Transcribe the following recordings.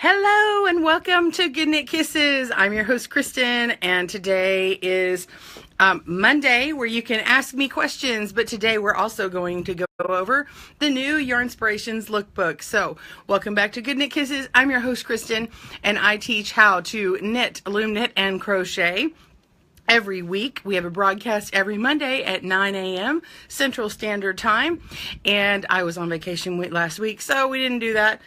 Hello and welcome to Good Knit Kisses. I'm your host Kristen, and today is Monday, where you can ask me questions, but today we're also going to go over the new Yarnspirations lookbook. So welcome back to Good Knit Kisses. I'm your host Kristen, and I teach how to knit, loom knit, and crochet every week. We have a broadcast every Monday at 9 a.m. Central Standard Time, and I was on vacation last week, so we didn't do that.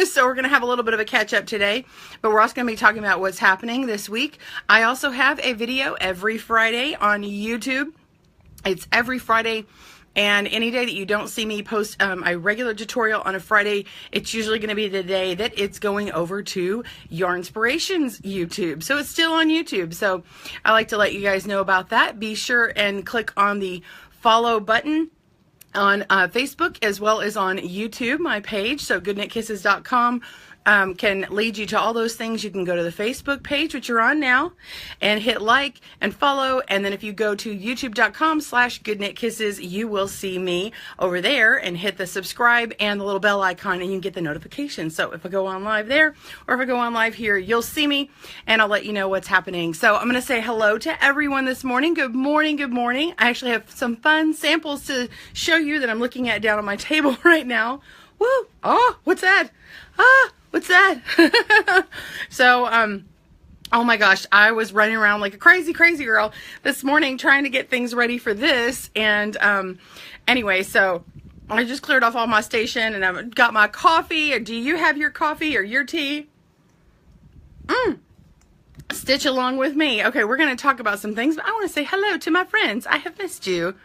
So we're going to have a little bit of a catch up today, but we're also going to be talking about what's happening this week. I also have a video every Friday on YouTube. It's every Friday, and any day that you don't see me post a regular tutorial on a Friday, it's usually going to be the day that it's going over to Yarnspirations YouTube. So it's still on YouTube. So I like to let you guys know about that. Be sure and click on the follow button on Facebook as well as on YouTube, my page. So goodknitkisses.com can lead you to all those things. You can go to the Facebook page, which you're on now, and hit like and follow. And then if you go to youtube.com/goodknitkisses, you will see me over there, and hit the subscribe and the little bell icon, and you can get the notification. So if I go on live there, or if I go on live here, you'll see me, and I'll let you know what's happening. So I'm going to say hello to everyone this morning. Good morning. Good morning. I actually have some fun samples to show you that I'm looking at down on my table right now. Woo! Oh, what's that? What's that? So, oh my gosh, I was running around like a crazy girl this morning trying to get things ready for this. And anyway, so I just cleared off all my station, and I've got my coffee. Or do you have your coffee or your tea? Stitch along with me. Okay, we're going to talk about some things, but I want to say hello to my friends. I have missed you.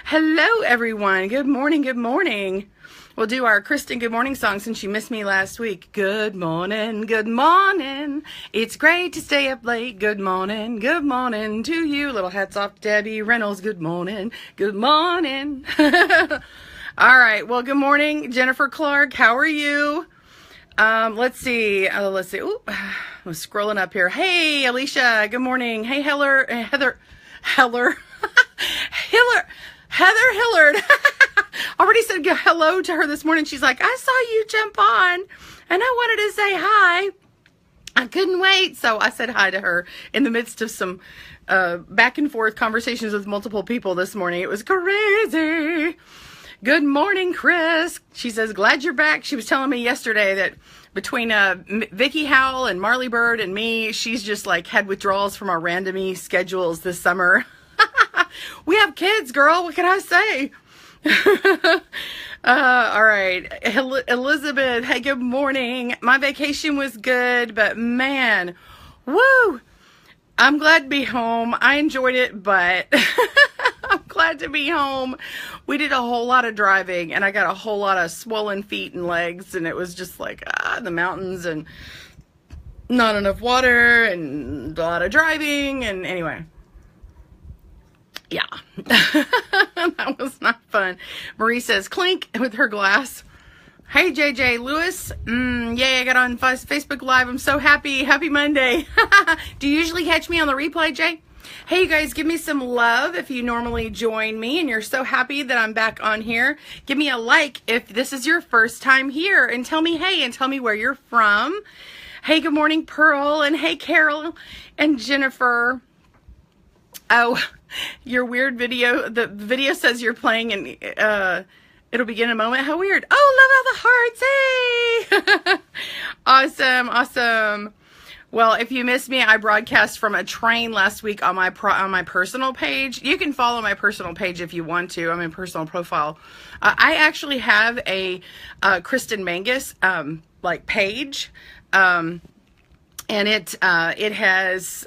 Hello, everyone. Good morning. Good morning. We'll do our Kristen good morning song since she missed me last week. Good morning, good morning. It's great to stay up late. Good morning to you. Little hats off to Debbie Reynolds. Good morning, good morning. All right, well, good morning, Jennifer Clark. How are you? Let's see. Ooh, I'm scrolling up here. Hey, Alicia, good morning. Hey, Heather Hillard. Already said hello to her this morning. She's like, I saw you jump on and I wanted to say hi. I couldn't wait. So I said hi to her in the midst of some back and forth conversations with multiple people this morning. It was crazy. Good morning, Chris. She says, glad you're back. She was telling me yesterday that between Vicky Howell and Marley Bird and me, she's just like had withdrawals from our randomy schedules this summer. We have kids, girl. What can I say? All right. Elizabeth, hey, good morning. My vacation was good, but man, woo! I'm glad to be home. I enjoyed it, but I'm glad to be home. We did a whole lot of driving, and I got a whole lot of swollen feet and legs, and it was just like, the mountains and not enough water and a lot of driving, and anyway. Yeah, that was not fun. Marie says, clink with her glass. Hey, JJ Lewis. Yay, I got on Facebook Live. I'm so happy. Happy Monday. Do you usually catch me on the replay, Jay? Hey, you guys, give me some love if you normally join me and you're so happy that I'm back on here. Give me a like if this is your first time here, and tell me hey, and tell me where you're from. Hey, good morning, Pearl, and hey, Carol and Jennifer. Oh, your weird video, the video says you're playing, and it'll begin in a moment. How weird. Oh, love all the hearts. Hey. Awesome. Well, if you missed me, I broadcast from a train last week on my personal page. You can follow my personal page if you want to. I'm in personal profile. I actually have a Kristen Mangus like page, and it has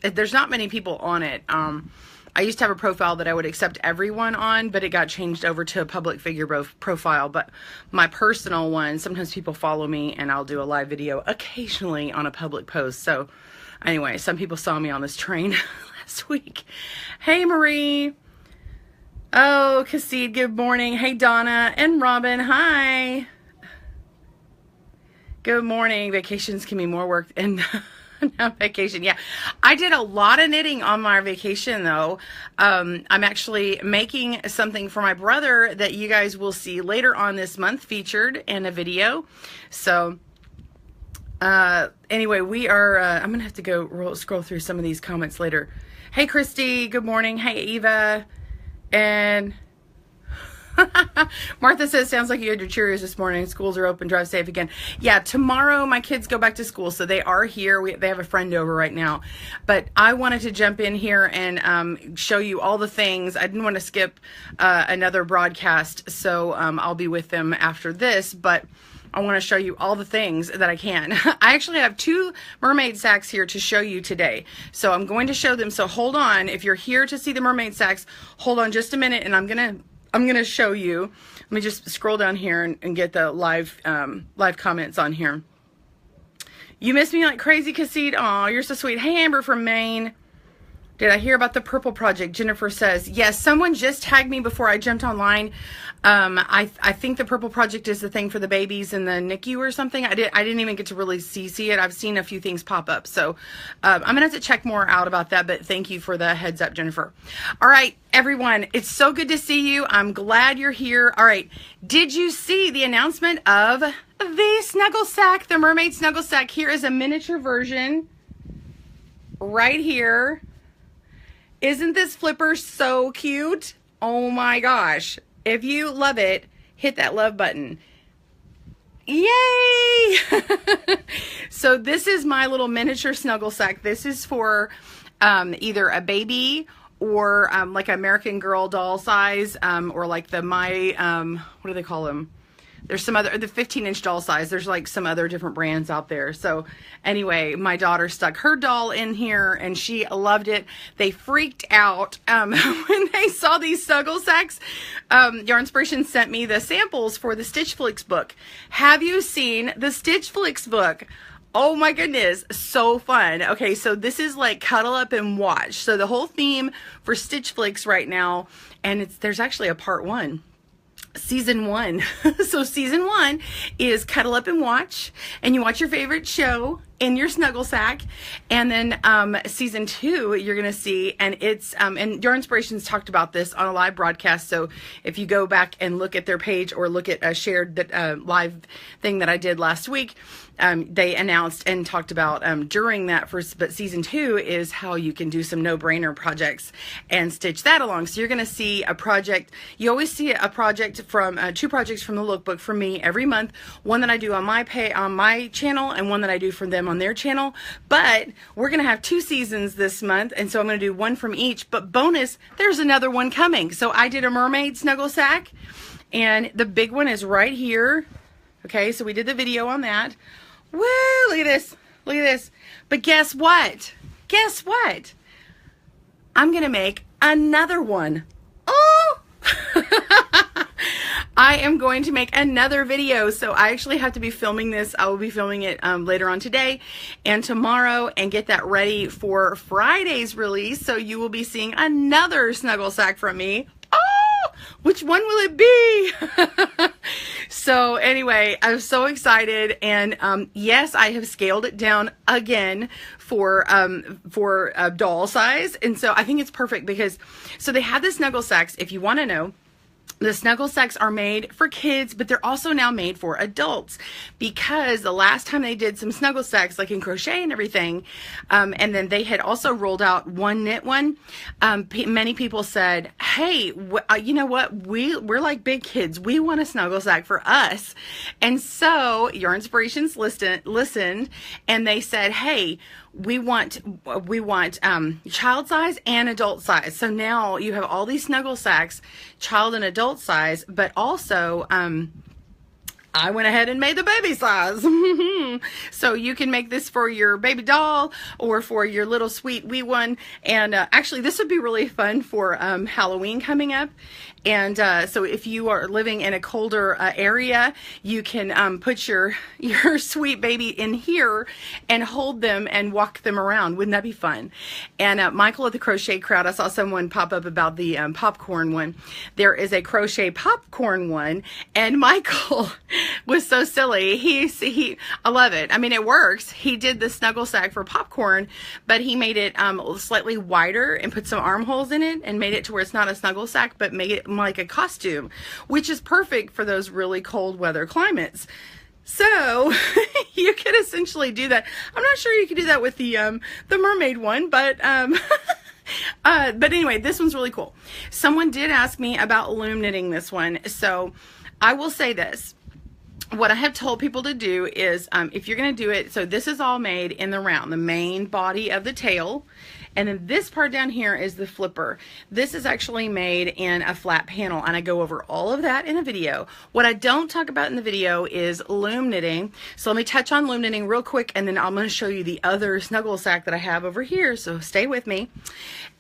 there's not many people on it. I used to have a profile that I would accept everyone on, but it got changed over to a public figure profile. But my personal one, sometimes people follow me and I'll do a live video occasionally on a public post. So anyway, some people saw me on this train last week. Hey, Marie. Oh, Cassid, good morning. Hey, Donna and Robin. Hi. Good morning. Vacations can be more work than no vacation. Yeah, I did a lot of knitting on my vacation though. I'm actually making something for my brother that you guys will see later on this month featured in a video. So Anyway, we are, I'm going to have to go scroll through some of these comments later. Hey, Christy. Good morning. Hey, Eva. And Martha says, sounds like you had your Cheerios this morning. Schools are open. Drive safe again. Yeah, tomorrow my kids go back to school, so they are here. They have a friend over right now. But I wanted to jump in here and show you all the things. I didn't want to skip another broadcast, so I'll be with them after this. But I want to show you all the things that I can. I actually have 2 mermaid sacks here to show you today. So I'm going to show them. So hold on. If you're here to see the mermaid sacks, hold on just a minute, and I'm gonna show you. Let me just scroll down here and get the live comments on here. You miss me like crazy, Cassid. Aw, you're so sweet. Hey, Amber from Maine. Did I hear about the Purple Project? Jennifer says, yes, someone just tagged me before I jumped online. I think the Purple Project is the thing for the babies in the NICU or something. I didn't even get to really see it. I've seen a few things pop up. So I'm going to have to check more out about that, but thank you for the heads up, Jennifer. All right, everyone, it's so good to see you. I'm glad you're here. All right, did you see the announcement of the Snuggle Sack, the Mermaid Snuggle Sack? Here is a miniature version right here. Isn't this flipper so cute? Oh my gosh. If you love it, hit that love button. Yay! So this is my little miniature snuggle sack. This is for either a baby or like American Girl doll size, or like the what do they call them? There's some other, the 15-inch doll size. There's like some other different brands out there. So anyway, my daughter stuck her doll in here and she loved it. They freaked out when they saw these snuggle sacks. Yarnspirations sent me the samples for the Stitchflix book. Have you seen the Stitchflix book? Oh my goodness, so fun. Okay, so this is like cuddle up and watch. So the whole theme for Stitchflix right now, and there's actually a part 1. Season 1. So season 1 is cuddle up and watch, and you watch your favorite show in your snuggle sack. And then season 2 you're gonna see, and it's and Yarnspirations talked about this on a live broadcast. So if you go back and look at their page or look at a shared live thing that I did last week, they announced and talked about during that first, but season 2 is how you can do some no-brainer projects and stitch that along. So you're going to see a project. You always see a project from 2 projects from the lookbook from me every month. One that I do on my channel, and one that I do for them on their channel. But we're going to have 2 seasons this month, and so I'm going to do one from each. But bonus, there's another one coming. So I did a mermaid snuggle sack, and the big one is right here. Okay, so we did the video on that. Woo, look at this. Look at this. But guess what? Guess what? I'm going to make another one. Oh! I am going to make another video. So I actually have to be filming this. I will be filming it later on today and tomorrow and get that ready for Friday's release. So you will be seeing another snuggle sack from me. Oh! Which one will it be? So anyway, I'm so excited, and yes, I have scaled it down again for doll size, and so I think it's perfect because so they have the snuggle sacks. If you want to know, the snuggle sacks are made for kids, but they're also now made for adults, because the last time they did some snuggle sacks, like in crochet and everything, and then they had also rolled out one knit one. Many people said, hey, you know what? We're like big kids. We want a snuggle sack for us. And so Yarnspirations listened, and they said, hey, we want child size and adult size. So now you have all these snuggle sacks, child and adult size, but also I went ahead and made the baby size. So you can make this for your baby doll or for your little sweet wee one. And actually this would be really fun for Halloween coming up. And so if you are living in a colder area, you can put your sweet baby in here and hold them and walk them around. Wouldn't that be fun? And Michael at the Crochet Crowd, I saw someone pop up about the popcorn one. There is a crochet popcorn one, and Michael was so silly. I love it. I mean, it works. He did the snuggle sack for popcorn, but he made it slightly wider and put some armholes in it and made it to where it's not a snuggle sack, but made it like a costume, which is perfect for those really cold weather climates. So you could essentially do that. I'm not sure you could do that with the Mermaid one, but but anyway, this one's really cool. Someone did ask me about loom knitting this one, so I will say this. What I have told people to do is, if you're going to do it, so this is all made in the round, the main body of the tail, and then this part down here is the flipper. This is actually made in a flat panel, and I go over all of that in a video. What I don't talk about in the video is loom knitting. So let me touch on loom knitting real quick, and then I'm going to show you the other snuggle sack that I have over here, so stay with me.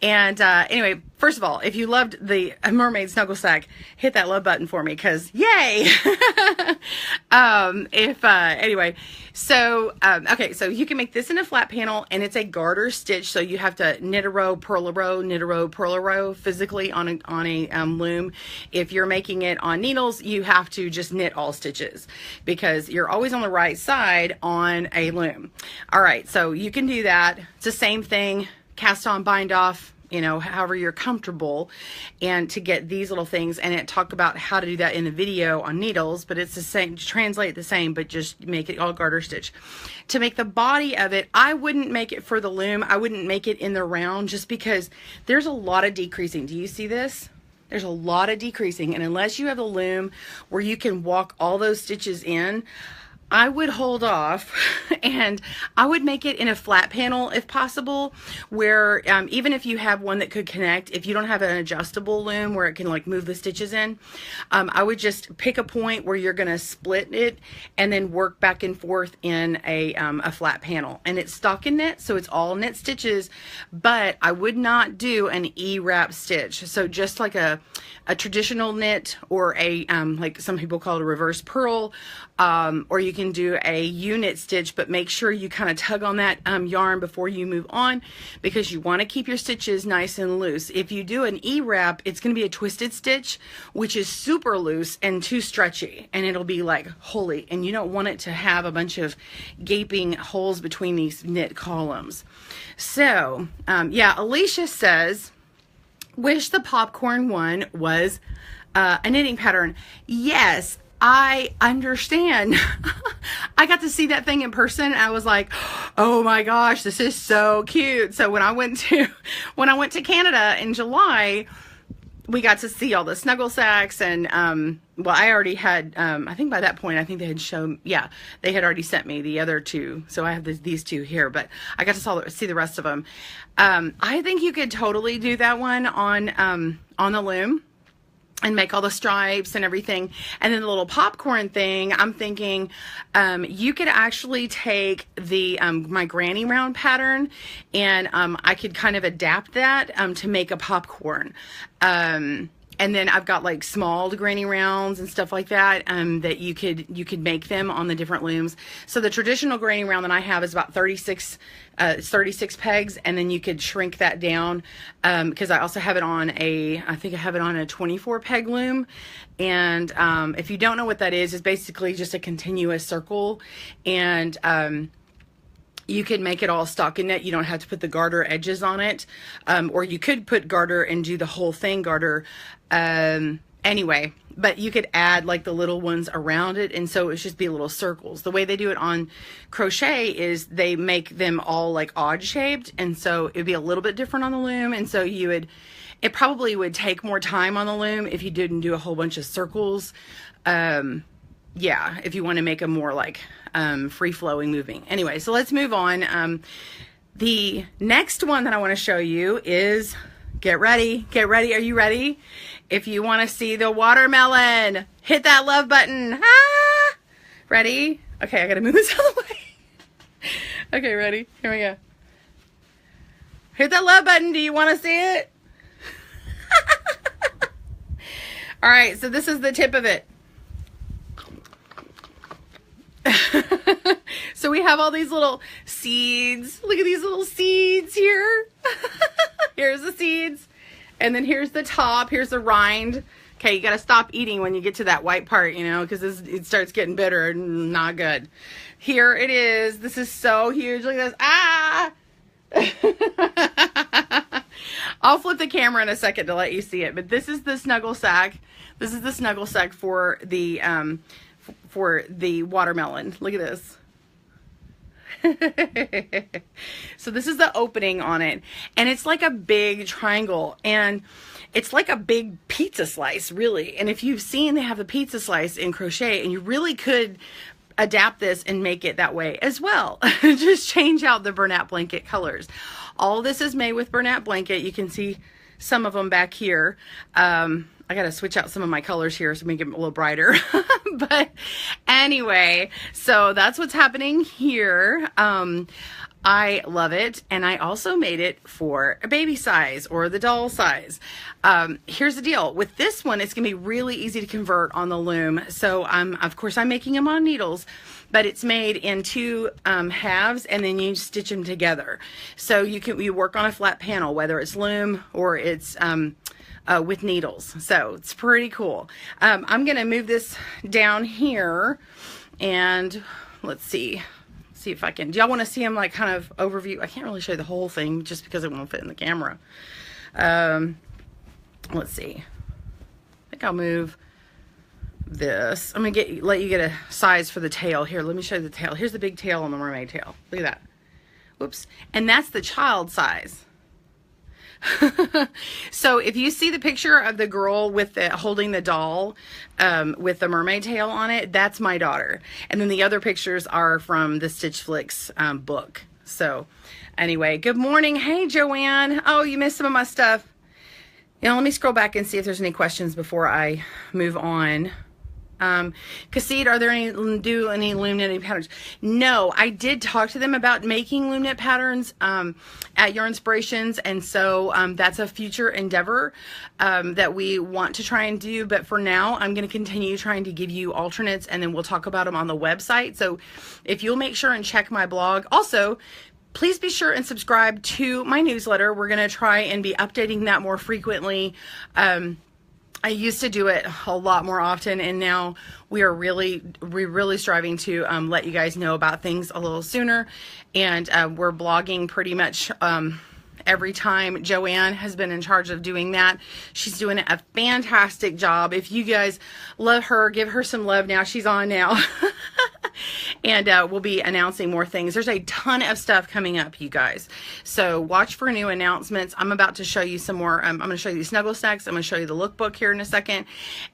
And anyway, first of all, if you loved the Mermaid snuggle sack, hit that love button for me, because yay! Anyway, so okay, so you can make this in a flat panel, and it's a garter stitch, so you have to knit a row, purl a row, knit a row, purl a row physically on a loom. If you're making it on needles, you have to just knit all stitches, because you're always on the right side on a loom. All right, so you can do that. It's the same thing, cast on, bind off, you know, however you're comfortable, and to get these little things. And it talk about how to do that in the video on needles, but it's the same, translate the same, but just make it all garter stitch. To make the body of it, I wouldn't make it for the loom. I wouldn't make it in the round, just because there's a lot of decreasing. Do you see this? There's a lot of decreasing, and unless you have the loom where you can walk all those stitches in, I would hold off, and I would make it in a flat panel if possible, where even if you have one that could connect, if you don't have an adjustable loom where it can like move the stitches in, I would just pick a point where you're going to split it and then work back and forth in a flat panel. And it's stocking knit, so it's all knit stitches, but I would not do an E-wrap stitch. So just like a traditional knit, or a like some people call it a reverse purl, or you can do a U-knit stitch, but make sure you kind of tug on that yarn before you move on, because you want to keep your stitches nice and loose. If you do an E-wrap, it's going to be a twisted stitch, which is super loose and too stretchy, and it'll be like holy, and you don't want it to have a bunch of gaping holes between these knit columns. So yeah, Alicia says, wish the popcorn one was a knitting pattern. Yes, I understand. I got to see that thing in person. I was like, oh my gosh, this is so cute. So when I went to Canada in July, we got to see all the snuggle sacks, and well, I already had, I think by that point, I think they had shown, yeah, they had already sent me the other two. So I have these two here, but I got to see the rest of them. I think you could totally do that one on the loom, and make all the stripes and everything. And then the little popcorn thing, I'm thinking you could actually take the my granny round pattern, and I could kind of adapt that to make a popcorn. And then I've got like small granny rounds and stuff like that, that you could make them on the different looms. So the traditional granny round that I have is about 36 pegs, and then you could shrink that down, because I also have it on I think I have it on a 24 peg loom. And if you don't know what that is, it's basically just a continuous circle, and you can make it all stockinette. You don't have to put the garter edges on it, or you could put garter and do the whole thing garter. Anyway, but you could add like the little ones around it, and so it's just be little circles. The way they do it on crochet is they make them all like odd shaped, and so it'd be a little bit different on the loom. And so it probably would take more time on the loom if you didn't do a whole bunch of circles. Yeah, if you want to make them more like free-flowing moving. Anyway, so let's move on. The next one that I want to show you is, get ready. Are you ready? If you want to see the watermelon, hit that love button. Ah! Ready? Okay, I gotta move this out of the way. Okay, ready? Here we go. Hit that love button. Do you want to see it? All right, so this is the tip of it. So we have all these little seeds. Look at these little seeds here. Here's the seeds. And then here's the top. Here's the rind. Okay, you got to stop eating when you get to that white part, you know, because it starts getting bitter and not good. Here it is. This is so huge. Look at this. Ah! I'll flip the camera in a second to let you see it. But this is the snuggle sack. This is the snuggle sack for the for the watermelon. Look at this. So this is the opening on it, and it's like a big triangle, and it's like a big pizza slice, really. And if you've seen, they have the pizza slice in crochet, and you really could adapt this and make it that way as well. Just change out the Bernat blanket colors. All this is made with Bernat blanket. You can see some of them back here. I gotta switch out some of my colors here to make it a little brighter. But anyway, so that's what's happening here. I love it, and I also made it for a baby size or the doll size. Here's the deal. With this one, it's gonna be really easy to convert on the loom. So of course I'm making them on needles, but it's made in two halves, and then you stitch them together. So you work on a flat panel, whether it's loom or it's with needles. So it's pretty cool. I'm gonna move this down here, and let's see if I can. Do y'all want to see them like kind of overview? I can't really show you the whole thing just because it won't fit in the camera. Let's see. I think I'll move this. I'm gonna let you get a size for the tail. Here, let me show you the tail. Here's the big tail on the mermaid tail. Look at that. Whoops. And that's the child size. So if you see the picture of the girl with holding the doll with the mermaid tail on it, that's my daughter. And then the other pictures are from the Stitchflix book. So anyway, good morning. Hey, Joanne. Oh, you missed some of my stuff. You know, let me scroll back and see if there's any questions before I move on. Cassid, are there any loom knitting patterns? No, I did talk to them about making loom knit patterns at Yarnspirations, and so that's a future endeavor that we want to try and do. But for now, I'm going to continue trying to give you alternates, and then we'll talk about them on the website. So if you'll make sure and check my blog. Also, please be sure and subscribe to my newsletter. We're going to try and be updating that more frequently. I used to do it a lot more often, and now we're really striving to let you guys know about things a little sooner. And we're blogging pretty much every time. Joanne has been in charge of doing that. She's doing a fantastic job. If you guys love her, give her some love now. She's on now. And we'll be announcing more things. There's a ton of stuff coming up, you guys. So watch for new announcements. I'm about to show you some more. I'm going to show you the Snuggle Stacks. I'm going to show you the lookbook here in a second.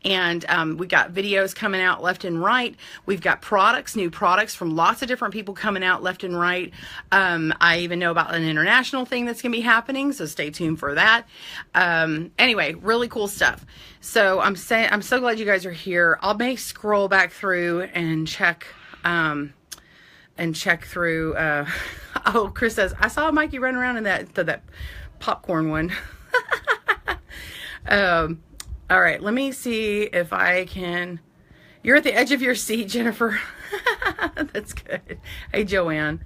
And we got videos coming out left and right. We've got products, new products from lots of different people coming out left and right. I even know about an international thing that's going to be happening, so stay tuned for that. Anyway, really cool stuff. So I'm so glad you guys are here. I'll scroll back through and check through. Oh, Chris says, I saw Mikey run around in that popcorn one. All right, let me see if I can. You're at the edge of your seat, Jennifer. That's good. Hey, Joanne.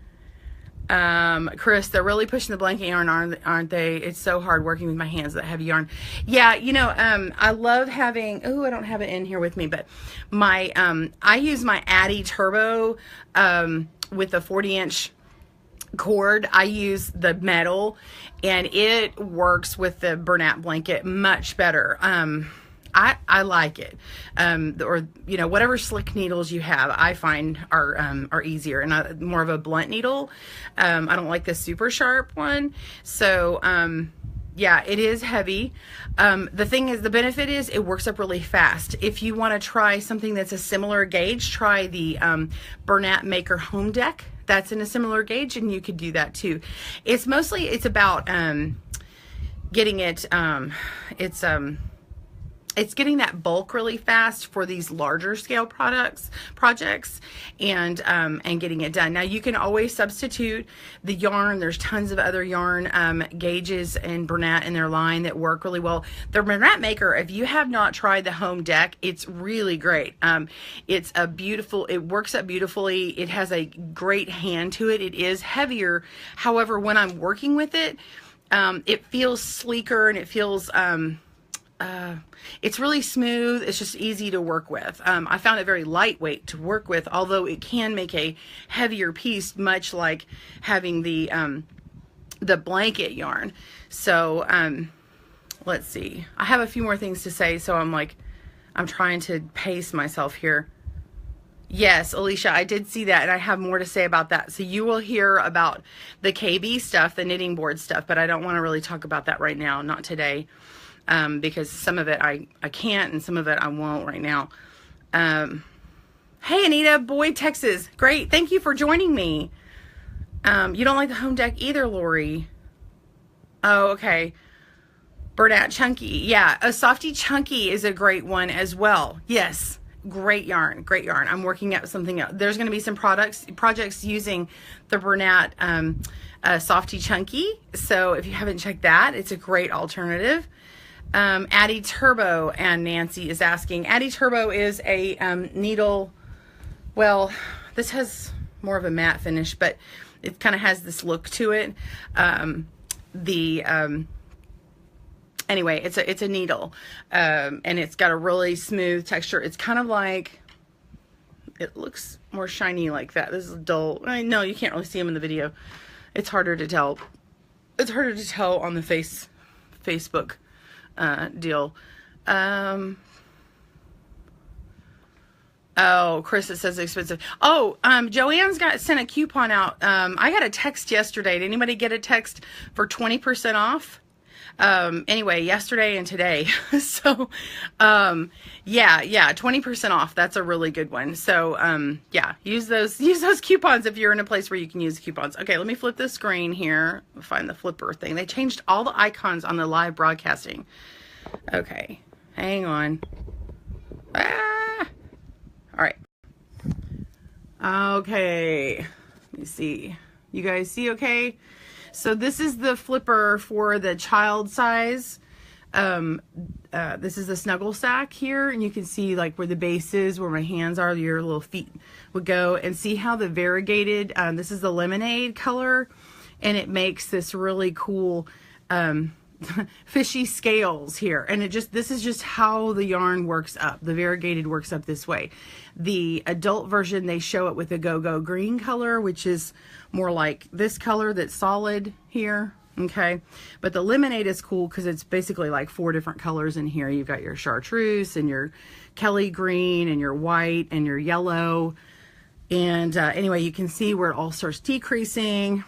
Chris, they're really pushing the blanket yarn, aren't they? It's so hard working with my hands, that heavy yarn. Yeah, you know, I love having, oh, I don't have it in here with me, but my, I use my Addy Turbo, with a 40-inch cord. I use the metal, and it works with the Bernat blanket much better. I like it. Or, you know, whatever slick needles you have, I find are easier, and more of a blunt needle. I don't like the super sharp one. So, yeah, it is heavy. The thing is, the benefit is it works up really fast. If you want to try something that's a similar gauge, try the Bernat Maker Home Deck. That's in a similar gauge, and you could do that too. It's about getting it, it's getting that bulk really fast for these larger scale projects, and getting it done. Now you can always substitute the yarn. There's tons of other yarn gauges and Bernat in their line that work really well. The Bernat Maker, if you have not tried the Home Deck, it's really great. It works up beautifully. It has a great hand to it. It is heavier. However, when I'm working with it, it feels sleeker, and it feels, it's really smooth. It's just easy to work with. I found it very lightweight to work with, although it can make a heavier piece, much like having the blanket yarn. So, let's see. I have a few more things to say, so I'm trying to pace myself here. Yes, Alicia, I did see that, and I have more to say about that. So you will hear about the KB stuff, the knitting board stuff, but I don't want to really talk about that right now, not today, because some of it I can't, and some of it I won't right now. Hey, Anita, Boyd, Texas. Great. Thank you for joining me. You don't like the home deck either, Lori. Oh, okay. Bernat Chunky. Yeah, a Softy Chunky is a great one as well. Yes. Great yarn, great yarn. I'm working out something else. There's going to be some projects using the Bernat Softy Chunky. So if you haven't checked that, it's a great alternative. Addie Turbo, and Nancy is asking. Addie Turbo is a needle. Well, this has more of a matte finish, but it kind of has this look to it. Anyway, it's a needle, and it's got a really smooth texture. It's kind of like, it looks more shiny like that. This is dull. I know you can't really see them in the video. It's harder to tell. It's harder to tell on the Facebook deal. Oh, Chris, it says expensive. Oh, Joanne's sent a coupon out. I got a text yesterday. Did anybody get a text for 20% off? Anyway, yesterday and today. So, yeah, 20% off. That's a really good one. So, yeah, use those coupons if you're in a place where you can use coupons. Okay, let me flip the screen here. Find the flipper thing. They changed all the icons on the live broadcasting. Okay, hang on. Ah! All right. Okay, let me see. You guys see okay? So this is the flipper for the child size. This is the Snuggle sack here, and you can see like where the base is, where my hands are, your little feet would go, and see how the variegated, this is the lemonade color, and it makes this really cool fishy scales here. And this is just how the yarn works up. The variegated works up this way. The adult version, they show it with a go-go green color, which is more like this color that's solid here. Okay, but the lemonade is cool because it's basically like 4 different colors in here. You've got your chartreuse and your Kelly green and your white and your yellow. And anyway, you can see where it all starts decreasing,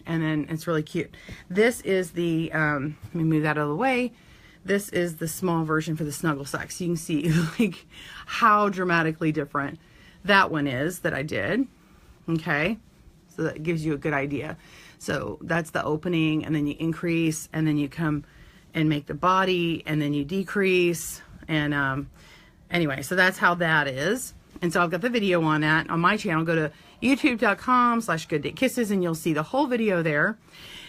and then it's really cute. This is the, let me move that out of the way. This is the small version for the Snuggle sack. So you can see like how dramatically different that one is that I did. Okay, so that gives you a good idea. So that's the opening, and then you increase, and then you come and make the body, and then you decrease. And anyway, so that's how that is. And so I've got the video on that on my channel. Go to youtube.com/goodknit-kisses, and you'll see the whole video there.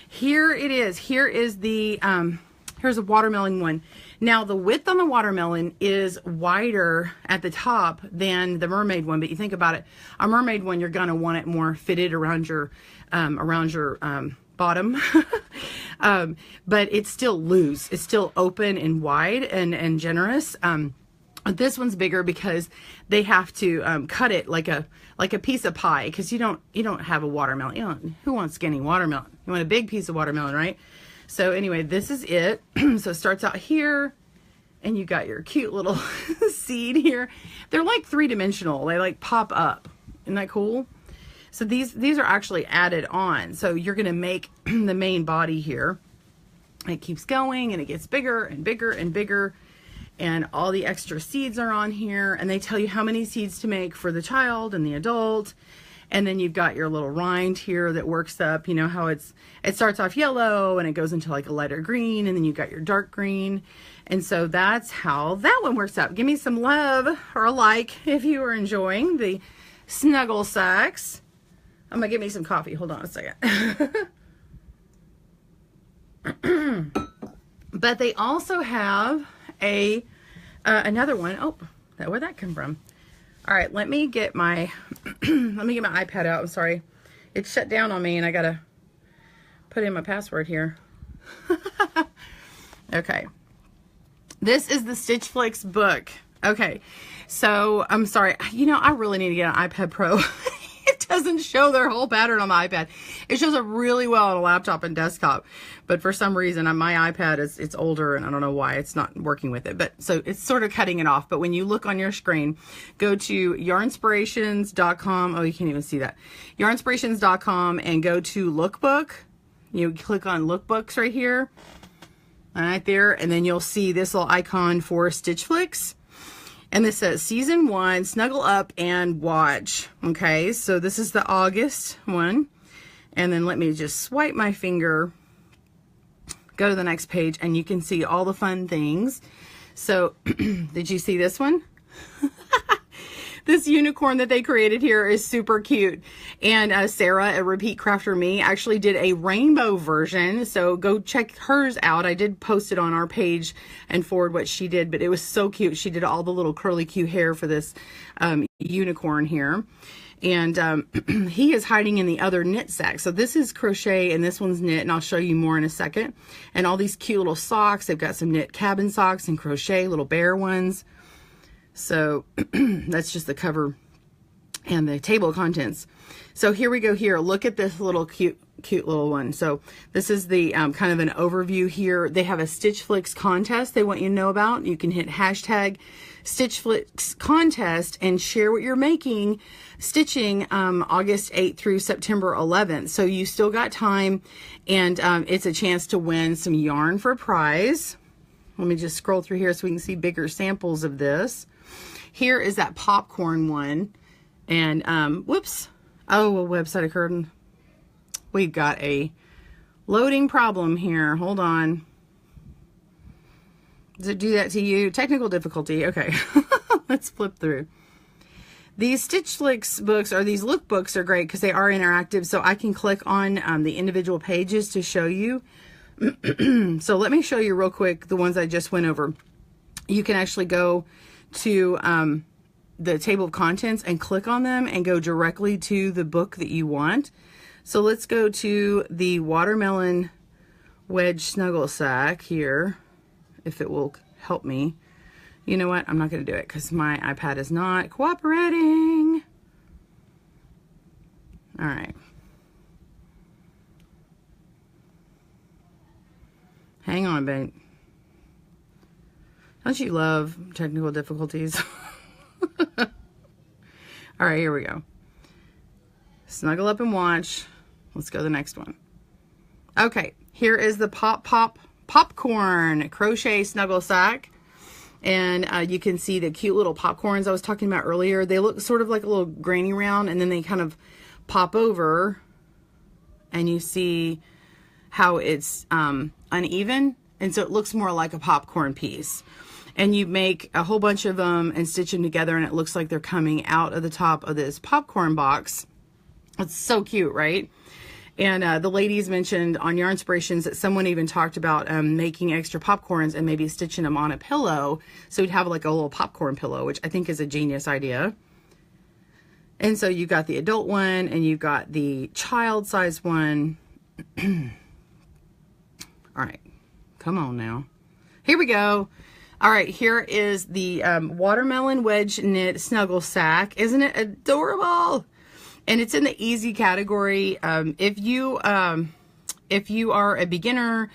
Here it is. Here is the, here's a watermelon one. Now the width on the watermelon is wider at the top than the mermaid one, but you think about it, a mermaid one, you're gonna want it more fitted around your bottom. But it's still loose. It's still open and wide and generous. This one's bigger because they have to cut it like a piece of pie, because you don't have a watermelon. Who wants skinny watermelon? You want a big piece of watermelon, right? So anyway, this is it. So it starts out here, and you got your cute little seed here. They're like 3-dimensional. They like pop up. Isn't that cool? So these are actually added on. So you're gonna make the main body here. It keeps going, and it gets bigger and bigger and bigger. And all the extra seeds are on here, and they tell you how many seeds to make for the child and the adult. And then you've got your little rind here that works up. You know how it starts off yellow and it goes into like a lighter green, and then you've got your dark green. And so that's how that one works up. Give me some love or a like if you are enjoying the Snuggle sacks. I'm gonna get me some coffee. Hold on a second. But they also have another one. Oh, where'd that come from? All right, let me get my iPad out. I'm sorry, it shut down on me, and I gotta put in my password here. Okay, this is the Stitchflix book. Okay, so I'm sorry. You know, I really need to get an iPad Pro. It doesn't show their whole pattern on the iPad. It shows up really well on a laptop and desktop, but for some reason on my iPad it's older and I don't know why it's not working with it. But so it's sort of cutting it off. But when you look on your screen, go to yarnspirations.com. Oh, you can't even see that. Yarnspirations.com and go to lookbook. You click on lookbooks right here, right there, and then you'll see this little icon for Stitchflix. And this says season 1, snuggle up and watch. Okay, so this is the August one. And then let me just swipe my finger, go to the next page, and you can see all the fun things. So did you see this one? This unicorn that they created here is super cute. And Sarah at Repeat Crafter Me actually did a rainbow version. So go check hers out. I did post it on our page and forward what she did, but it was so cute. She did all the little curly cute hair for this unicorn here. And he is hiding in the other knit sack. So this is crochet and this one's knit, and I'll show you more in a second. And all these cute little socks. They've got some knit cabin socks and crochet little bear ones. So that's just the cover and the table of contents. So here we go here. Look at this little cute little one. So this is the kind of an overview here. They have a Stitchflix contest they want you to know about. You can hit hashtag Stitchflix contest and share what you're making stitching August 8th through September 11th. So you still got time, and it's a chance to win some yarn for a prize. Let me just scroll through here so we can see bigger samples of this. Here is that popcorn one. And, whoops. Oh, a website occurred. We've got a loading problem here. Hold on. Does it do that to you? Technical difficulty. Okay. Let's flip through. These Stitchflix books, or these lookbooks, are great because they are interactive. So I can click on the individual pages to show you. So let me show you real quick the ones I just went over. You can actually go to the table of contents and click on them and go directly to the book that you want. So let's go to the watermelon wedge snuggle sack here, if it will help me. You know what? I'm not going to do it because my iPad is not cooperating. All right. Hang on, babe. Don't you love technical difficulties? All right, here we go. Snuggle up and watch. Let's go to the next one. Okay, here is the popcorn crochet snuggle sack. And you can see the cute little popcorns I was talking about earlier. They look sort of like a little granny round, and then they kind of pop over. And you see how it's uneven, and so it looks more like a popcorn piece. And you make a whole bunch of them and stitch them together, and it looks like they're coming out of the top of this popcorn box. It's so cute, right? And the ladies mentioned on Yarnspirations that someone even talked about making extra popcorns and maybe stitching them on a pillow, so you'd have like a little popcorn pillow, which I think is a genius idea. And so you got the adult one, and you've got the child size one. All right, come on now. Here we go. All right, here is the watermelon wedge knit snuggle sack. Isn't it adorable? And it's in the easy category. If you are a beginner,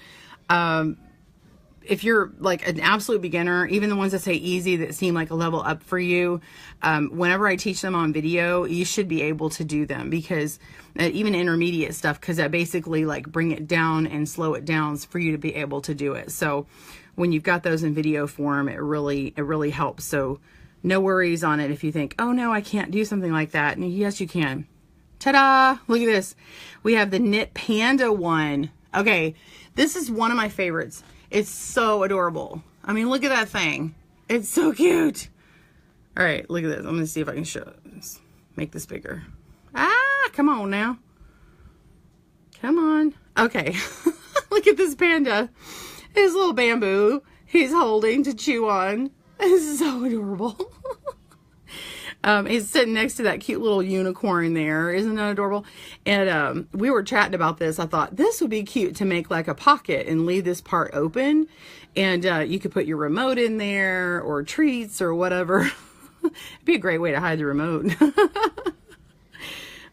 if you're like an absolute beginner, even the ones that say easy that seem like a level up for you, whenever I teach them on video, you should be able to do them, because even intermediate stuff, because I basically like bring it down and slow it down for you to be able to do it. So when you've got those in video form, it really helps. So no worries on it if you think, oh no, I can't do something like that. And yes, you can. Ta-da! Look at this. We have the knit Panda one. Okay, this is one of my favorites. It's so adorable. I mean, look at that thing. It's so cute. All right, look at this. I'm gonna see if I can show it. Let's make this bigger. Ah, come on now. Come on. Okay, look at this panda. His little bamboo he's holding to chew on. This is so adorable. He's sitting next to that cute little unicorn there. Isn't that adorable? And we were chatting about this. I thought this would be cute to make like a pocket and leave this part open. And you could put your remote in there, or treats or whatever. It'd be a great way to hide the remote.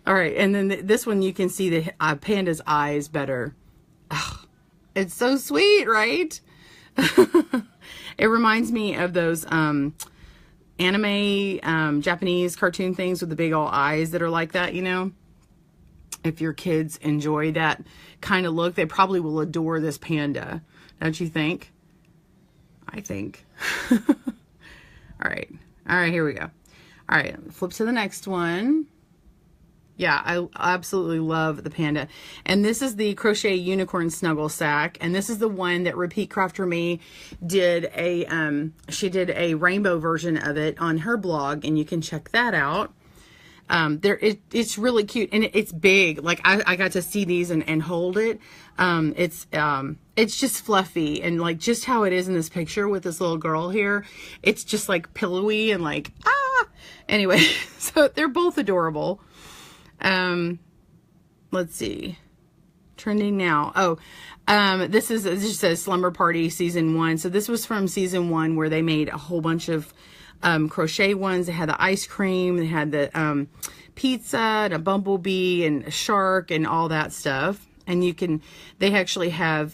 All right, and then this one you can see the panda's eyes better. Oh, it's so sweet, right? It reminds me of those anime Japanese cartoon things with the big old eyes that are like that, you know. If your kids enjoy that kind of look, they probably will adore this panda, don't you think? I think. All right, here we go. All right, flip to the next one. Yeah, I absolutely love the panda. And this is the Crochet Unicorn Snuggle Sack. And this is the one that Repeat Crafter Me did she did a rainbow version of it on her blog, and you can check that out. It's really cute, and it's big. Like I got to see these and hold it. It's just fluffy, and like just how it is in this picture with this little girl here. It's just like pillowy and like, Anyway, so they're both adorable. Let's see, trending now. This just says Slumber Party season 1. So this was from season 1 where they made a whole bunch of crochet ones. They had the ice cream, they had the pizza and a bumblebee and a shark and all that stuff. And they actually have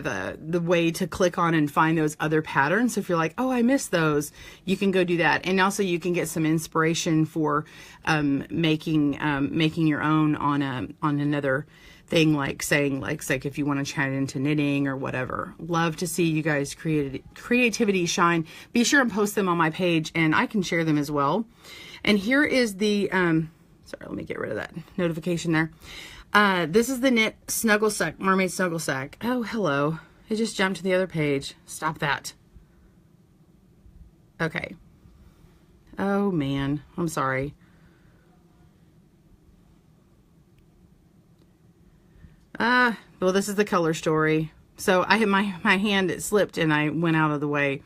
the way to click on and find those other patterns. So if you're like, oh, I missed those, you can go do that. And also you can get some inspiration for making your own on another thing, like saying, like if you want to chat into knitting or whatever. Love to see you guys creativity shine. Be sure and post them on my page, and I can share them as well. And here is the sorry, let me get rid of that notification there. This is the knit snuggle sack, mermaid snuggle sack. Oh, hello. It just jumped to the other page. Stop that. Okay. Oh man, I'm sorry. Well, this is the color story. So I had my hand, it slipped and I went out of the way.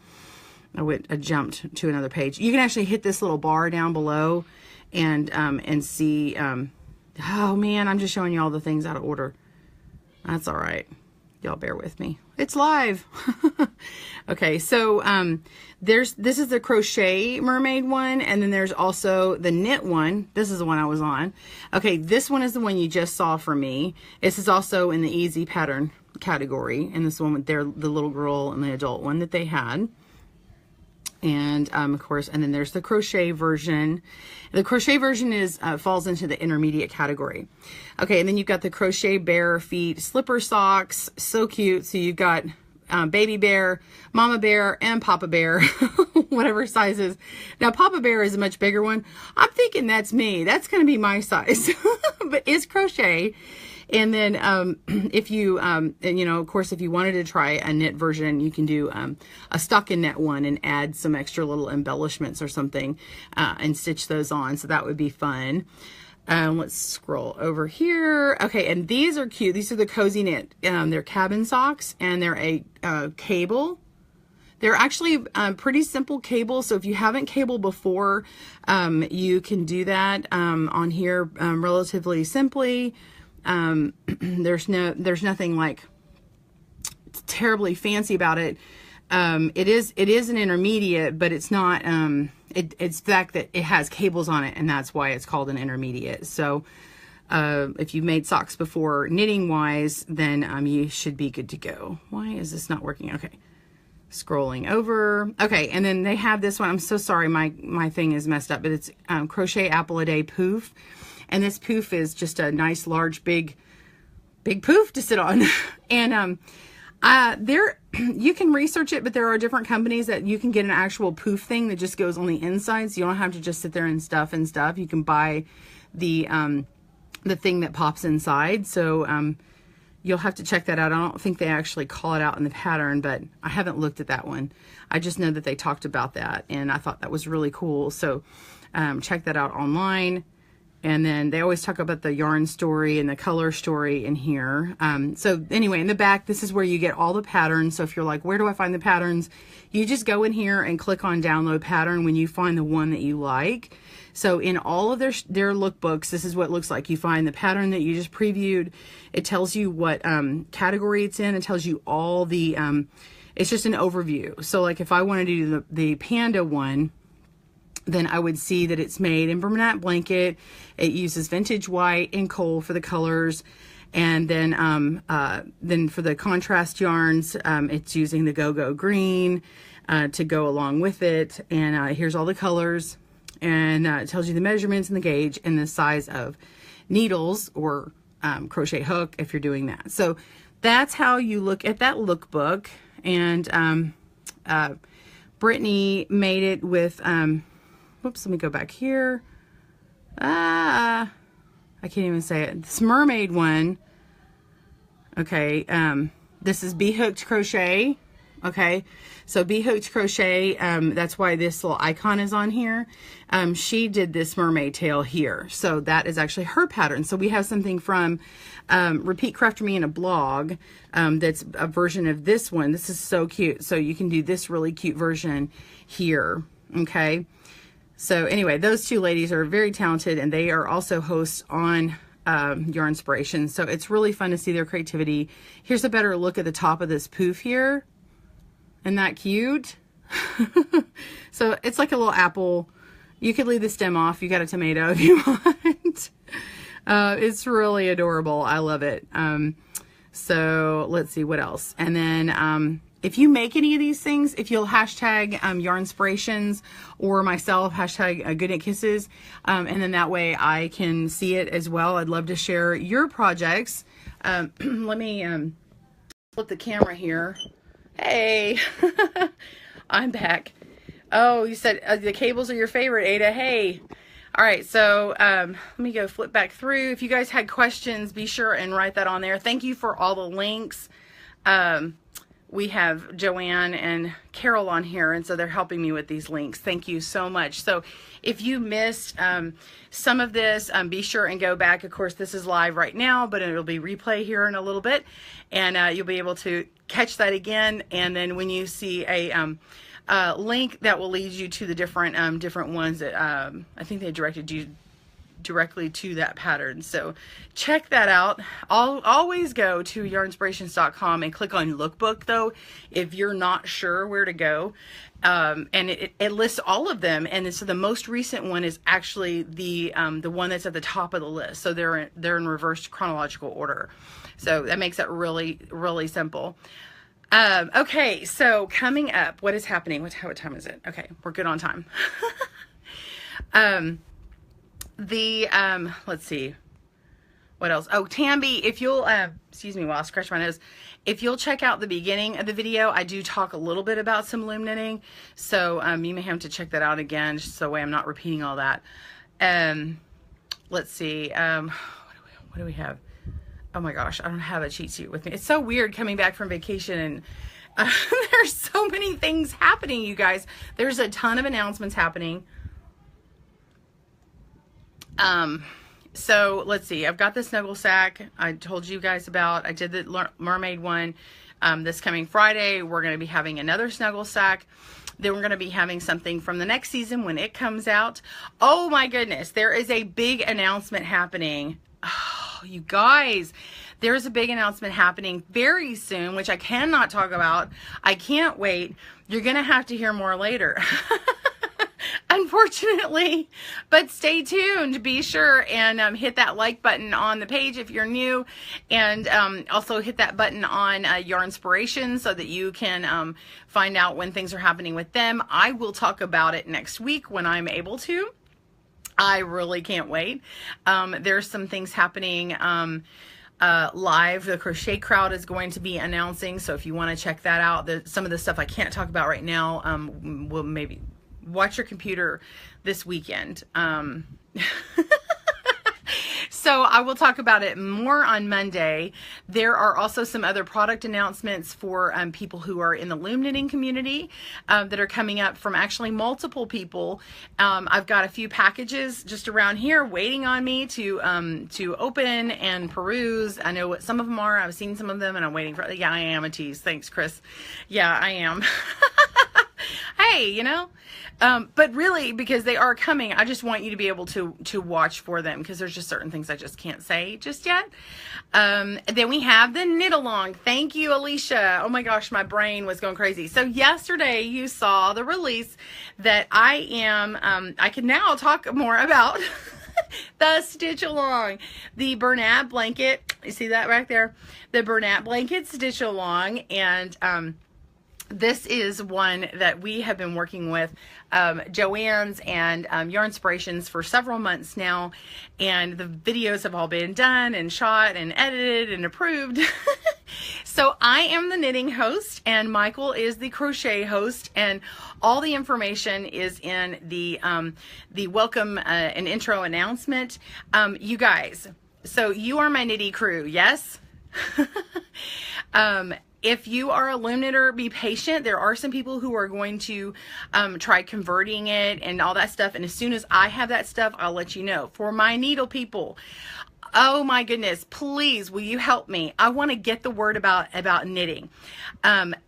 I jumped to another page. You can actually hit this little bar down below and see, oh man, I'm just showing you all the things out of order. That's all right. Y'all bear with me. It's live. Okay, so this is the crochet mermaid one, and then there's also the knit one. This is the one I was on. Okay, this one is the one you just saw from me. This is also in the easy pattern category, and this one with the little girl and the adult one that they had. And of course, and then there's the crochet version. The crochet version falls into the intermediate category. Okay, and then you've got the crochet bear feet slipper socks. So cute. So you've got baby bear, mama bear, and papa bear, whatever sizes. Now Papa bear is a much bigger one. I'm thinking that's me. That's going to be my size, but it's crochet. And then if you, you know, of course, if you wanted to try a knit version, you can do a stocking knit one and add some extra little embellishments or something and stitch those on. So that would be fun. Let's scroll over here. Okay, and these are cute. These are the Cozy Knit. They're cabin socks, and they're a cable. They're actually pretty simple cable. So if you haven't cabled before, you can do that on here relatively simply. There's nothing like terribly fancy about it. It is an intermediate, but it's not, it's the fact that it has cables on it, and that's why it's called an intermediate. So, if you've made socks before knitting wise, then, you should be good to go. Why is this not working? Okay. Scrolling over. Okay. And then they have this one. I'm so sorry. My thing is messed up, but it's, crochet apple a day poof. And this poof is just a nice, large, big poof to sit on. And you can research it, but there are different companies that you can get an actual poof thing that just goes on the inside, so you don't have to just sit there and stuff. You can buy the thing that pops inside. So you'll have to check that out. I don't think they actually call it out in the pattern, but I haven't looked at that one. I just know that they talked about that, and I thought that was really cool. So check that out online. And then they always talk about the yarn story and the color story in here. So anyway, in the back, this is where you get all the patterns. So if you're like, where do I find the patterns? You just go in here and click on download pattern when you find the one that you like. So in all of their lookbooks, this is what it looks like. You find the pattern that you just previewed. It tells you what category it's in. It tells you all the, it's just an overview. So like if I wanted to do the Panda one, then I would see that it's made in Bernat blanket. It uses vintage white and coal for the colors. And then for the contrast yarns, it's using the Go-Go green to go along with it. And here's all the colors, and it tells you the measurements and the gauge and the size of needles or crochet hook if you're doing that. So that's how you look at that lookbook. And Brittany made it with, whoops, let me go back here. I can't even say it. This Mermaid one. Okay, this is Bee Hooked Crochet. Okay, so Bee Hooked Crochet, that's why this little icon is on here. She did this mermaid tail here. So that is actually her pattern. So we have something from Repeat Craft Me in a blog that's a version of this one. This is so cute. So you can do this really cute version here. Okay. So anyway, those two ladies are very talented, and they are also hosts on Yarnspirations. So it's really fun to see their creativity. Here's a better look at the top of this poof here. Isn't that cute? So it's like a little apple. You could leave the stem off. You got a tomato if you want. It's really adorable. I love it. So let's see what else. And then if you make any of these things, if you'll hashtag Yarnspirations or myself, hashtag Good Knit Kisses, and then that way I can see it as well. I'd love to share your projects. Let me flip the camera here. Hey, I'm back. Oh, you said the cables are your favorite, Ada. Hey. All right, so let me go flip back through. If you guys had questions, be sure and write that on there. Thank you for all the links. We have Joanne and Carol on here, and so they're helping me with these links. Thank you so much. So if you missed some of this, be sure and go back. Of course, this is live right now, but it'll be replay here in a little bit, and you'll be able to catch that again. And then when you see a link that will lead you to the different ones that I think they directed you directly to that pattern. So check that out. Always go to yarnspirations.com and click on lookbook though if you're not sure where to go. And it lists all of them, and so the most recent one is actually the one that's at the top of the list. So they're in reverse chronological order. So that makes it really, really simple. Okay, so coming up, what is happening? What time is it? Okay, we're good on time. Let's see. What else? Oh, Tamby, if you'll, excuse me while I scratch my nose. If you'll check out the beginning of the video, I do talk a little bit about some loom knitting. So, you may have to check that out again, just so I'm not repeating all that. Let's see. What do we have? Oh my gosh, I don't have a cheat sheet with me. It's so weird coming back from vacation, and there's so many things happening, you guys. There's a ton of announcements happening. So let's see. I've got the Snuggle sack I told you guys about. I did the Mermaid one this coming Friday. We're going to be having another Snuggle sack. Then we're going to be having something from the next season when it comes out. Oh my goodness, there is a big announcement happening. Oh, you guys, there's a big announcement happening very soon, which I cannot talk about. I can't wait. You're going to have to hear more later. Unfortunately, but stay tuned. Be sure and hit that like button on the page if you're new, and also hit that button on Yarnspirations so that you can find out when things are happening with them. I will talk about it next week when I'm able to. I really can't wait. There's some things happening live. The Crochet Crowd is going to be announcing, so if you want to check that out, some of the stuff I can't talk about right now, we'll maybe watch your computer this weekend. So I will talk about it more on Monday. There are also some other product announcements for people who are in the loom knitting community that are coming up from actually multiple people. I've got a few packages just around here waiting on me to open and peruse. I know what some of them are. I've seen some of them and I'm waiting for, yeah, I am a tease. Thanks, Chris. Yeah, I am. Hey, you know, but really, because they are coming, I just want you to be able to watch for them, because there's just certain things I just can't say just yet. Then we have the knit along. Thank you, Alicia. Oh my gosh, my brain was going crazy. So yesterday you saw the release that I can now talk more about the stitch along, the Bernat blanket. You see that right there? The Bernat blanket stitch along. And this is one that we have been working with Joanne's and Yarnspirations for several months now, and the videos have all been done and shot and edited and approved. So I am the knitting host and Michael is the crochet host, and all the information is in the welcome and intro announcement. You guys, so you are my knitty crew, yes? If you are a loom knitter, be patient. There are some people who are going to try converting it and all that stuff. And as soon as I have that stuff, I'll let you know. For my needle people, oh my goodness, please, will you help me? I want to get the word about knitting.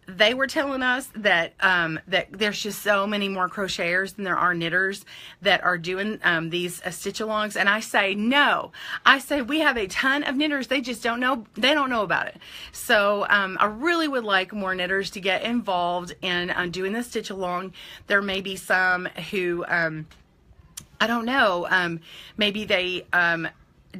They were telling us that that there's just so many more crocheters than there are knitters that are doing these stitch alongs, and I say no. I say we have a ton of knitters. They just don't know. They don't know about it. So I really would like more knitters to get involved in doing the stitch along. There may be some who I don't know. Maybe they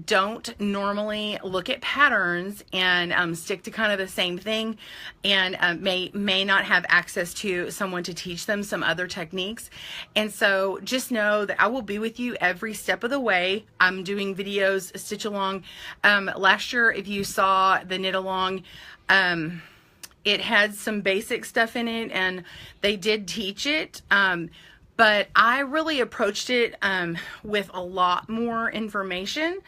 don't normally look at patterns and stick to kind of the same thing, and may not have access to someone to teach them some other techniques. And so just know that I will be with you every step of the way. I'm doing videos stitch along. Last year, if you saw the knit along, it had some basic stuff in it and they did teach it. But I really approached it with a lot more information,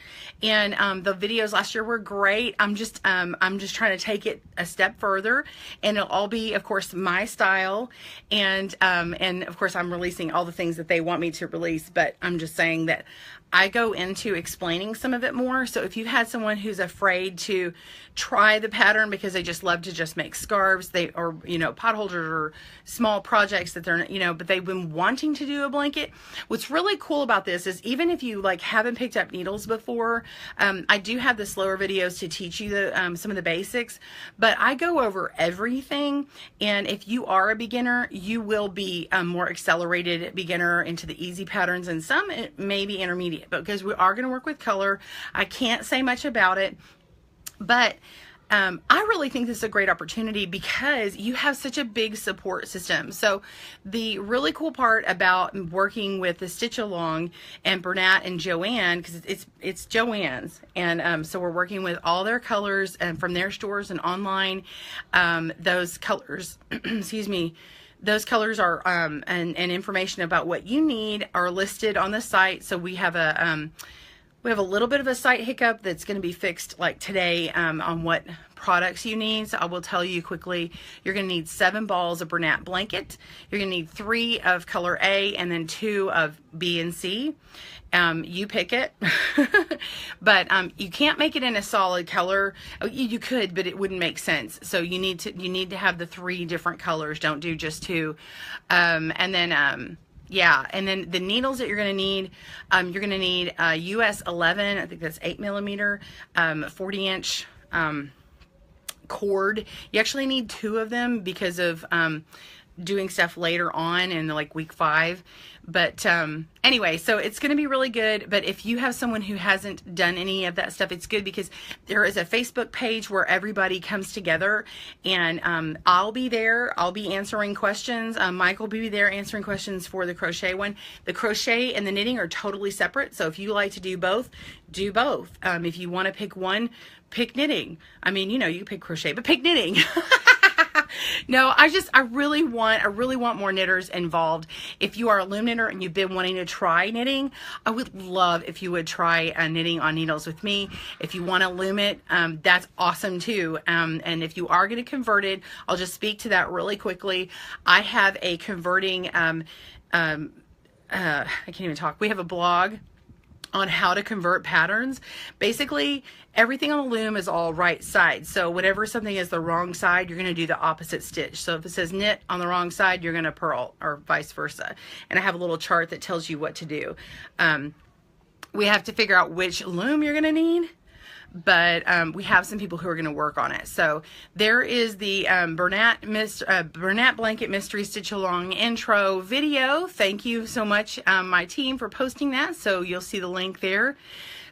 and the videos last year were great. I'm just trying to take it a step further, and it'll all be, of course, my style, and of course I'm releasing all the things that they want me to release. But I'm just saying that I go into explaining some of it more. So if you've had someone who's afraid to try the pattern because they just love to just make scarves, or pot holders or small projects that they're but they've been wanting to do a blanket. What's really cool about this is, even if you haven't picked up needles before, I do have the slower videos to teach you some of the basics, but I go over everything. And if you are a beginner, you will be a more accelerated beginner into the easy patterns, and some maybe intermediate. But because we are going to work with color, I can't say much about it. But I really think this is a great opportunity because you have such a big support system. So the really cool part about working with the Stitch Along and Bernat and Joanne, because it's Joanne's, and so we're working with all their colors and from their stores and online. Those colors, excuse me. Those colors are and information about what you need are listed on the site. So we have a little bit of a site hiccup that's going to be fixed today on what products you need. So I will tell you quickly. You're going to need 7 balls of Bernat blanket. You're going to need 3 of color A and then 2 of B and C. You pick it, but you can't make it in a solid color. You could, but it wouldn't make sense. So you need to have the 3 different colors. Don't do just 2. And then yeah, and then the needles that you're going to need US 11. I think that's 8mm, 40-inch cord. You actually need 2 of them because of doing stuff later on in week 5. But anyway, so it's going to be really good. But if you have someone who hasn't done any of that stuff, it's good because there is a Facebook page where everybody comes together, and I'll be there. I'll be answering questions. Mike will be there answering questions for the crochet one. The crochet and the knitting are totally separate. So if you like to do both, do both. If you want to pick one, pick knitting. I mean, you can pick crochet, but pick knitting. No, I really want more knitters involved. If you are a loom knitter and you've been wanting to try knitting, I would love if you would try knitting on needles with me. If you want to loom it, that's awesome too. And if you are going to convert it, I'll just speak to that really quickly. I have a converting, I can't even talk. We have a blog on how to convert patterns. Basically, everything on the loom is all right side. So whenever something is the wrong side, you're going to do the opposite stitch. So if it says knit on the wrong side, you're going to purl, or vice versa. And I have a little chart that tells you what to do. We have to figure out which loom you're going to need, but we have some people who are going to work on it. So there is the Bernat Blanket Mystery Stitch Along intro video. Thank you so much, my team, for posting that. So you'll see the link there.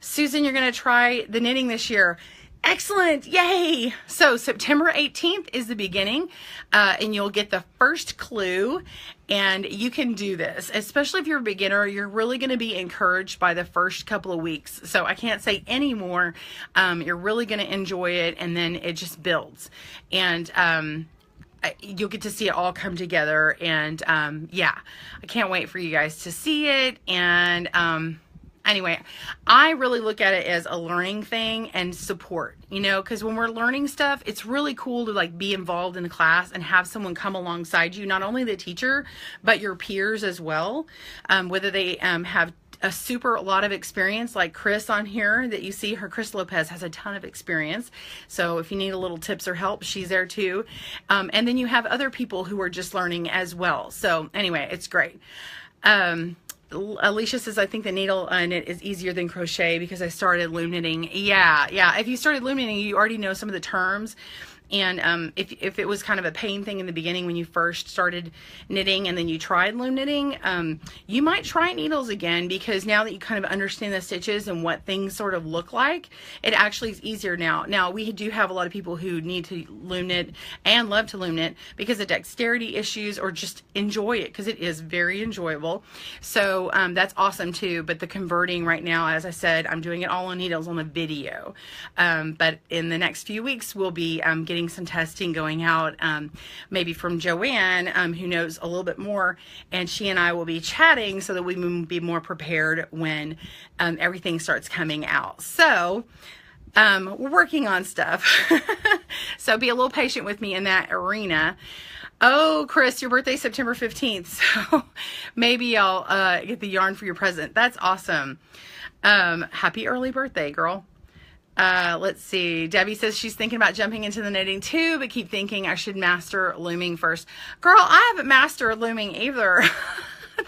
Susan, you're going to try the knitting this year. Excellent. Yay. So September 18th is the beginning, and you'll get the first clue, and you can do this, especially if you're a beginner. You're really going to be encouraged by the first couple of weeks. So I can't say any more. You're really going to enjoy it, and then it just builds. And, you'll get to see it all come together. And, yeah, I can't wait for you guys to see it. And, anyway, I really look at it as a learning thing and support, you know, because when we're learning stuff, it's really cool to like be involved in the class and have someone come alongside you, not only the teacher, but your peers as well, whether they have a lot of experience, like Chris on here that you see her. Chris Lopez has a ton of experience. So if you need a little tips or help, she's there too. And then you have other people who are just learning as well. So anyway, it's great. Alicia says, I think the needle knit is easier than crochet because I started loom knitting. Yeah. If you started loom knitting, you already know some of the terms. And if it was kind of a pain thing in the beginning when you first started knitting and then you tried loom knitting, you might try needles again, because now that you kind of understand the stitches and what things sort of look like, it actually is easier now. Now, we do have a lot of people who need to loom knit and love to loom knit because of dexterity issues, or just enjoy it because it is very enjoyable. So that's awesome too. But the converting right now, as I said, I'm doing it all on needles on the video. But in the next few weeks, we'll be getting some testing going out, maybe from Joanne, who knows a little bit more, and she and I will be chatting so that we can be more prepared when everything starts coming out. So we're working on stuff. So be a little patient with me in that arena. Oh, Chris, your birthday's September 15th, so maybe I'll get the yarn for your present. That's awesome. Happy early birthday, girl. Let's see. Debbie says she's thinking about jumping into the knitting too, but keep thinking I should master looming first. Girl, I haven't mastered looming either.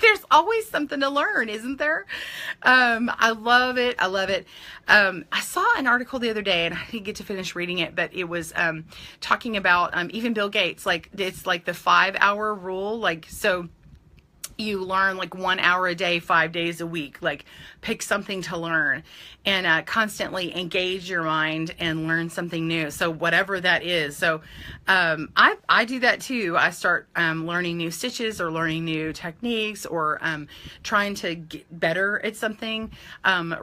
There's always something to learn, isn't there? I love it. I love it. I saw an article the other day, and I didn't get to finish reading it, but it was talking about even Bill Gates. Like, it's like the 5-hour rule. Like, so you learn like 1 hour a day, 5 days a week. Like, pick something to learn and constantly engage your mind and learn something new. So whatever that is. So I do that too. I start learning new stitches or learning new techniques, or trying to get better at something,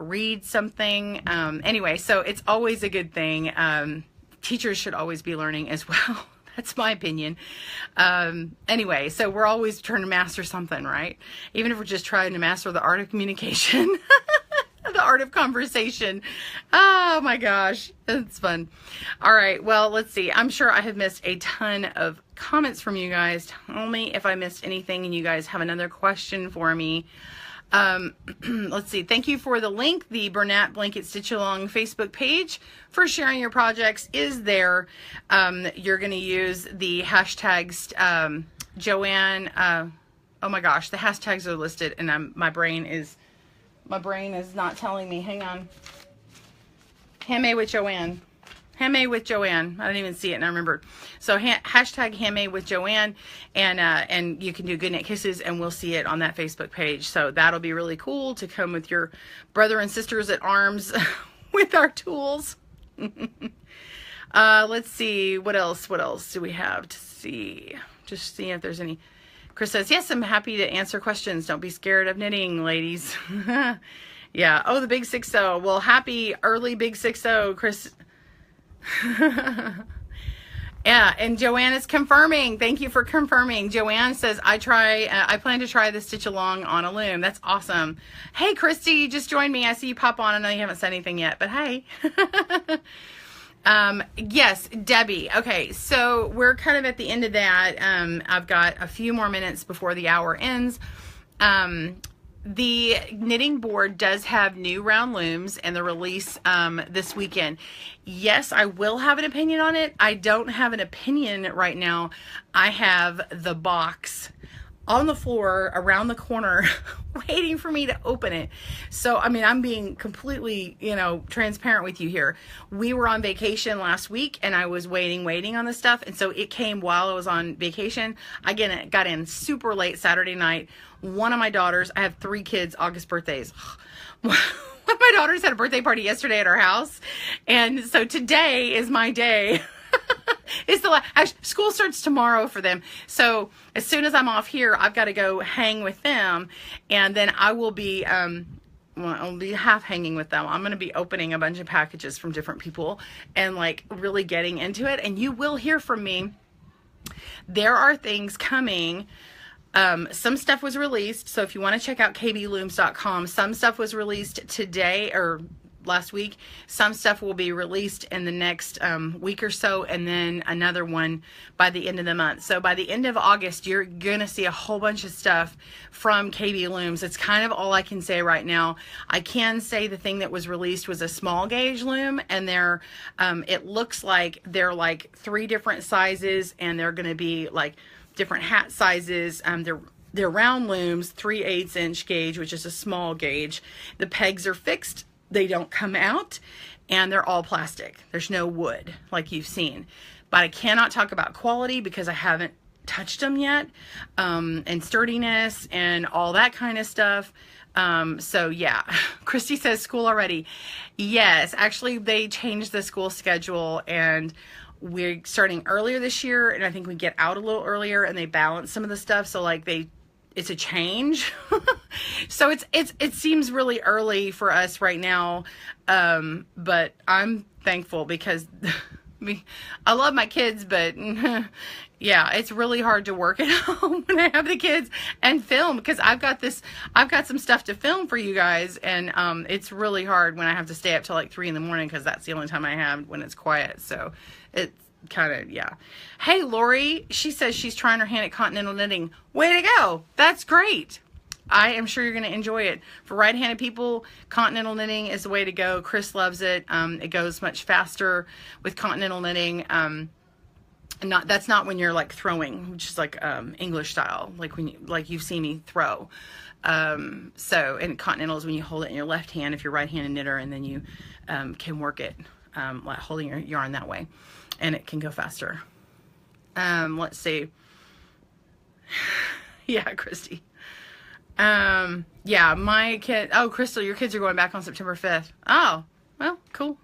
read something. Anyway, so it's always a good thing. Teachers should always be learning as well. That's my opinion. Anyway, so we're always trying to master something, right? Even if we're just trying to master the art of communication, the art of conversation. Oh my gosh, it's fun. All right, well, let's see. I'm sure I have missed a ton of comments from you guys. Tell me if I missed anything and you guys have another question for me. Let's see. Thank you for the link. The Bernat Blanket Stitch Along Facebook page for sharing your projects is there. You're going to use the hashtags, Joanne. Oh my gosh, the hashtags are listed, and my brain is not telling me. Hang on. Handmade with Joanne. Handmade with Joanne. I didn't even see it, and I remembered. So hashtag Handmade with Joanne, and you can do Good Knit Kisses, and we'll see it on that Facebook page. So that'll be really cool to come with your brother and sisters at arms with our tools. Let's see, what else do we have to see? Just seeing if there's any. Chris says, yes, I'm happy to answer questions. Don't be scared of knitting, ladies. Yeah. Oh, the big 6-0. Well, happy early big 6-0, Chris. Yeah, and Joanne is confirming. Thank you for confirming. Joanne says, I plan to try the stitch along on a loom. That's awesome. Hey, Christy, just joined me. I see you pop on. I know you haven't said anything yet, but hey. Yes, Debbie. Okay, so we're kind of at the end of that. I've got a few more minutes before the hour ends. The knitting board does have new round looms and the release this weekend. Yes, I will have an opinion on it. I don't have an opinion right now. I have the box on the floor around the corner waiting for me to open it. So, I mean, I'm being completely, transparent with you here. We were on vacation last week and I was waiting on the stuff. And so it came while I was on vacation. Again, got in super late Saturday night. One of my daughters, I have 3 kids, August birthdays. One of my daughters had a birthday party yesterday at our house. And so today is my day. It's actually, school starts tomorrow for them. So as soon as I'm off here, I've got to go hang with them. And then I will be, I'll be half hanging with them. I'm going to be opening a bunch of packages from different people and like really getting into it. And you will hear from me. There are things coming. Some stuff was released. So if you want to check out kblooms.com, some stuff was released today or last week. Some stuff will be released in the next week or so, and then another one by the end of the month. So by the end of August, you're going to see a whole bunch of stuff from KB Looms. It's kind of all I can say right now. I can say the thing that was released was a small gauge loom, and they're it looks like they're like 3 different sizes, and they're going to be like different hat sizes. They're round looms, 3/8 inch gauge, which is a small gauge. The pegs are fixed. They don't come out, and they're all plastic. There's no wood like you've seen. But I cannot talk about quality because I haven't touched them yet, and sturdiness and all that kind of stuff. So yeah, Christy says school already. Yes, actually they changed the school schedule, and we're starting earlier this year, and I think we get out a little earlier, and they balance some of the stuff. So like it's a change. So it seems really early for us right now. But I'm thankful because I love my kids, but yeah, it's really hard to work at home when I have the kids and film, because I've got some stuff to film for you guys. And, it's really hard when I have to stay up till like 3 in the morning, cause that's the only time I have when it's quiet. So it's kind of, yeah. Hey, Lori, she says she's trying her hand at continental knitting. Way to go. That's great. I am sure you're going to enjoy it. For right-handed people, continental knitting is the way to go. Chris loves it. It goes much faster with continental knitting. That's not when you're like throwing, which is like English style, like you've seen me throw. And continental is when you hold it in your left hand if you're right-handed knitter, and then you can work it like holding your yarn that way, and it can go faster. Let's see. Yeah, Christy. Yeah, my kid, oh, Crystal, your kids are going back on September 5th. Oh, well, cool.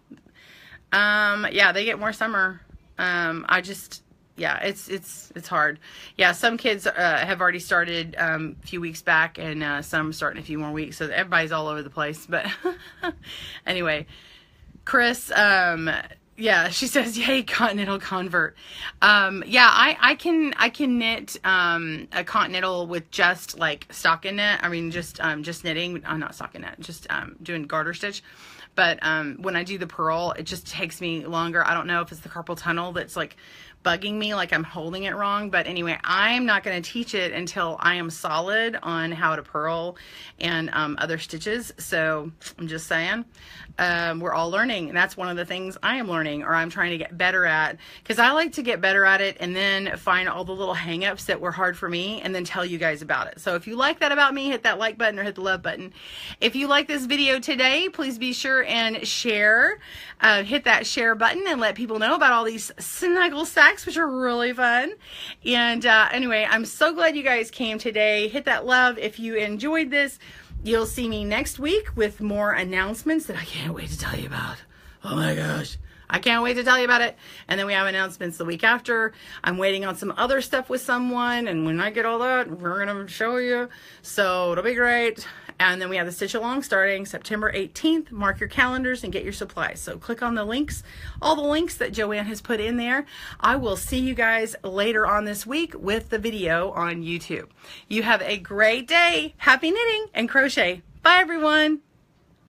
Yeah, they get more summer. Yeah, it's hard. Yeah, some kids, have already started, a few weeks back, and, some starting a few more weeks. So everybody's all over the place, but anyway, Chris, yeah, she says, yay, continental convert. Yeah, I can knit, a continental with just like stockinette. I mean, just knitting, not stockinette, just, doing garter stitch. But, when I do the purl, it just takes me longer. I don't know if it's the carpal tunnel that's like bugging me, like I'm holding it wrong. But anyway, I'm not going to teach it until I am solid on how to purl and, other stitches. So I'm just saying, we're all learning, and that's one of the things I am learning, or I'm trying to get better at, because I like to get better at it and then find all the little hang-ups that were hard for me and then tell you guys about it. So if you like that about me, hit that like button or hit the love button. If you like this video today, please be sure and share, hit that share button and let people know about all these snuggle sacks, which are really fun. And anyway, I'm so glad you guys came today. Hit that love if you enjoyed this. You'll see me next week with more announcements that I can't wait to tell you about. Oh my gosh. I can't wait to tell you about it. And then we have announcements the week after. I'm waiting on some other stuff with someone, and when I get all that, we're going to show you. So it'll be great. And then we have the Stitch Along starting September 18th. Mark your calendars and get your supplies. So click on the links, all the links that Joanne has put in there. I will see you guys later on this week with the video on YouTube. You have a great day. Happy knitting and crochet. Bye, everyone.